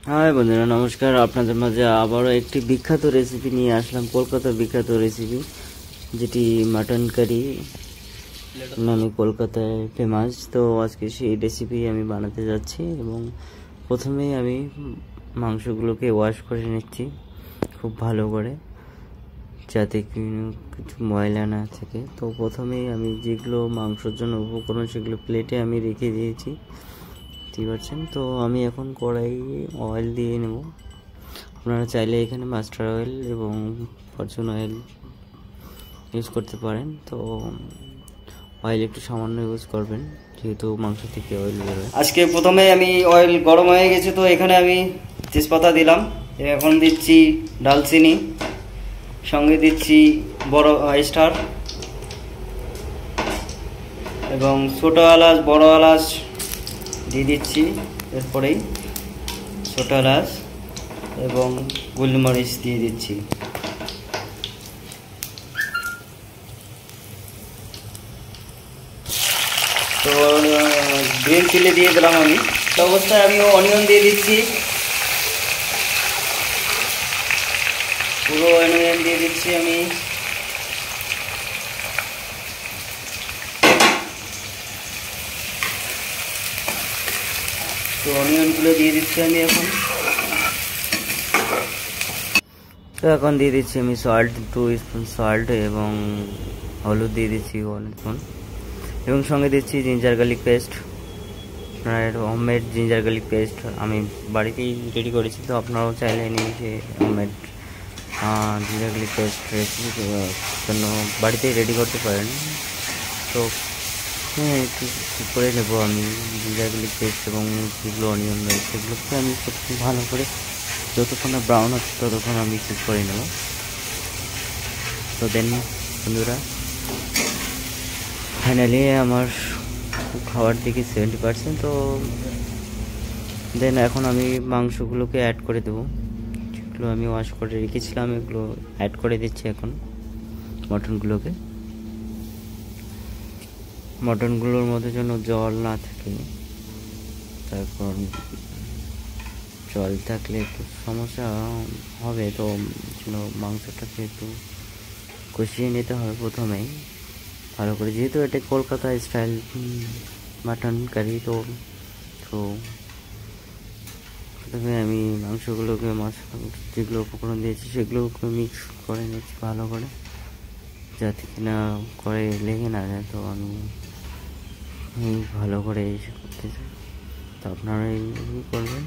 High বন্ধুরা, নমস্কার। আপনাদের মাঝে আবারও একটি বিখ্যাত রেসিপি নিয়ে আসলাম, কলকাতার বিখ্যাত রেসিপি, যেটি মাটন কারি নামে কলকাতায় ফেমাস। তো আজকে সেই রেসিপি আমি বানাতে যাচ্ছি এবং প্রথমেই আমি মাংসগুলোকে ওয়াশ করে নিচ্ছি খুব ভালো করে, যাতে কিছু ময়লা না থাকে। তো প্রথমেই আমি যেগুলো মাংসর জন্য উপকরণ সেগুলো প্লেটে আমি রেখে দিয়েছি, বুঝতে পারছেন। তো আমি এখন কড়াই অয়েল দিয়ে নেব। আপনারা চাইলে এখানে মাস্টার অয়েল এবং ফরচুন অয়েল ইউজ করতে পারেন। তো অয়েল একটু সামান্য ইউজ করবেন, যেহেতু মাংস থেকে অয়েল বেরোয়। আজকে প্রথমে আমি অয়েল গরম হয়ে গেছে, তো এখানে আমি তেজপাতা দিলাম। এখন দিচ্ছি ডালচিনি, সঙ্গে দিচ্ছি বড় স্টার এবং ছোটো এলাচ, বড় এলাচ দিয়ে দিচ্ছি। এরপরেই ছোটো এলাচ এবং গোলমরিচ দিয়ে দিচ্ছি। তো গ্রিন চিলি দিয়ে দিলাম আমি। তো অবস্থায় আমি অনিয়ন দিয়ে দিচ্ছি, পুরো অনিয়ন দিয়ে দিচ্ছি আমি। তো অনিয়নগুলো দিয়ে দিচ্ছি আমি এখন। তো এখন দিয়ে দিচ্ছি আমি সল্ট, 2 স্পুন সল্ট এবং হলুদ দিয়ে দিচ্ছি 1 স্পুন, এবং সঙ্গে দিচ্ছি জিঞ্জার গার্লিক পেস্ট। আপনার হোমমেড জিঞ্জার গার্লিক পেস্ট আমি বাড়িতেই রেডি করেছি, তো আপনারাও চাইলে নিয়ে এসে হোমমেড জিঞ্জার গার্লিক পেস্ট রেসিপির জন্য বাড়িতেই রেডি করতে পারেন। তো একটু করে নেব আমি জিঞ্জার গার্লিক পেস্ট এবং যেগুলো অনিয়ন রয়েছে সেগুলোকে আমি খুব ভালো করে, যতক্ষণ না ব্রাউন হচ্ছে ততক্ষণ আমি কুক করে নেব। তো দেন বন্ধুরা, ফাইনালি আমার খাওয়ার দিকে 70%। তো দেন এখন আমি মাংসগুলোকে অ্যাড করে দেবো, যেগুলো আমি ওয়াশ করে রেখেছিলাম এগুলো অ্যাড করে দিচ্ছি এখন মটনগুলোর মধ্যে যেন জল না থাকে। তারপর জল থাকলে একটু সমস্যা হবে, তো যেন মাংসটাকে একটু কষিয়ে নিতে হবে প্রথমেই ভালো করে, যেহেতু এটা কলকাতা স্টাইল মাটন কারি। তো প্রথমে আমি মাংসগুলোকে, মশলা যেগুলো উপকরণ দিয়েছি সেগুলোকে মিক্স করে নিচ্ছি ভালো করে, যাতে কিনা করে লেগে না যায়। তো আমি ভালো করে এসে করতে চাই, তো আপনারা এই করবেন।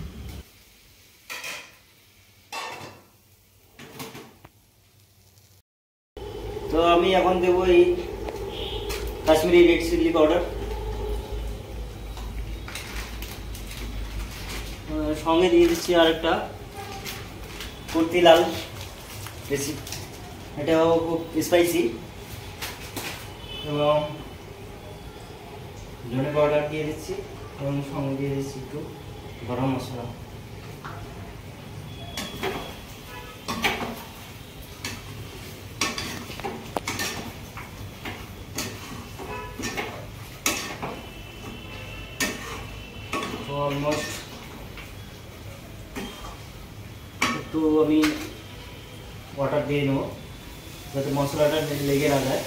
তো আমি এখন দেবো এই কাশ্মীরি রেড চিলি পাউডার, সঙ্গে দিয়ে দিচ্ছি আরেকটা কুর্তি লাল রেসিপি, এটাও খুব স্পাইসি, এবং ধনে পাউডার দিয়ে দিচ্ছি এবং সঙ্গে দিয়ে দিচ্ছি একটু গরম মশলা। তো অলমোস্ট একটু আমি ওয়াটার দিয়ে নেব, যাতে মশলাটা লেগে না যায়।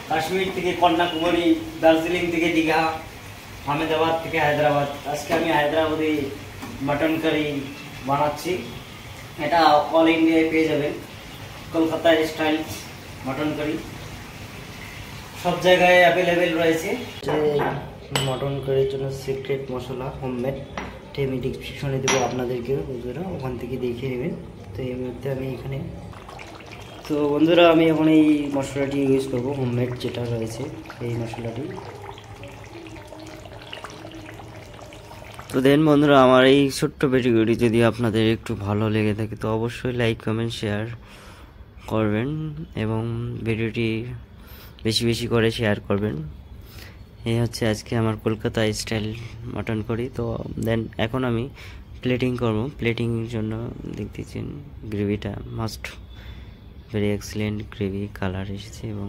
কাশ্মীর থেকে কন্যাকুমারী, দার্জিলিং থেকে দীঘা, আহমেদাবাদ থেকে হায়দ্রাবাদ, আজকে আমি হায়দ্রাবাদি মাটন কারি বানাচ্ছি। এটা অল ইন্ডিয়ায় পেয়ে যাবেন, কলকাতা স্টাইল মাটন কারি সব জায়গায় অ্যাভেলেবেল রয়েছে। মটন কারির জন্য সিক্রেট মশলা হোমমেড, আমি ডিসক্রিপশনে দেবো আপনাদেরকে, বন্ধুরা ওখান থেকে দেখে নেবেন। তো এই মুহূর্তে আমি এখানে, তো বন্ধুরা আমি এখন এই মশলাটি ইউজ করবো, হোমমেড যেটা রয়েছে এই মশলাটি। তো দেন বন্ধুরা, আমার এই ছোট্ট ভিডিওটি যদি আপনাদের একটু ভালো লেগে থাকে তো অবশ্যই লাইক, কমেন্ট, শেয়ার করবেন এবং ভিডিওটি বেশি বেশি করে শেয়ার করবেন। এই হচ্ছে আজকে আমার কলকাতা স্টাইল মাটন কারি। তো দেন এখন আমি প্লেটিং করব। প্লেটিংয়ের জন্য দেখতেছেন গ্রেভিটা must very excellent gravy colour এসেছে এবং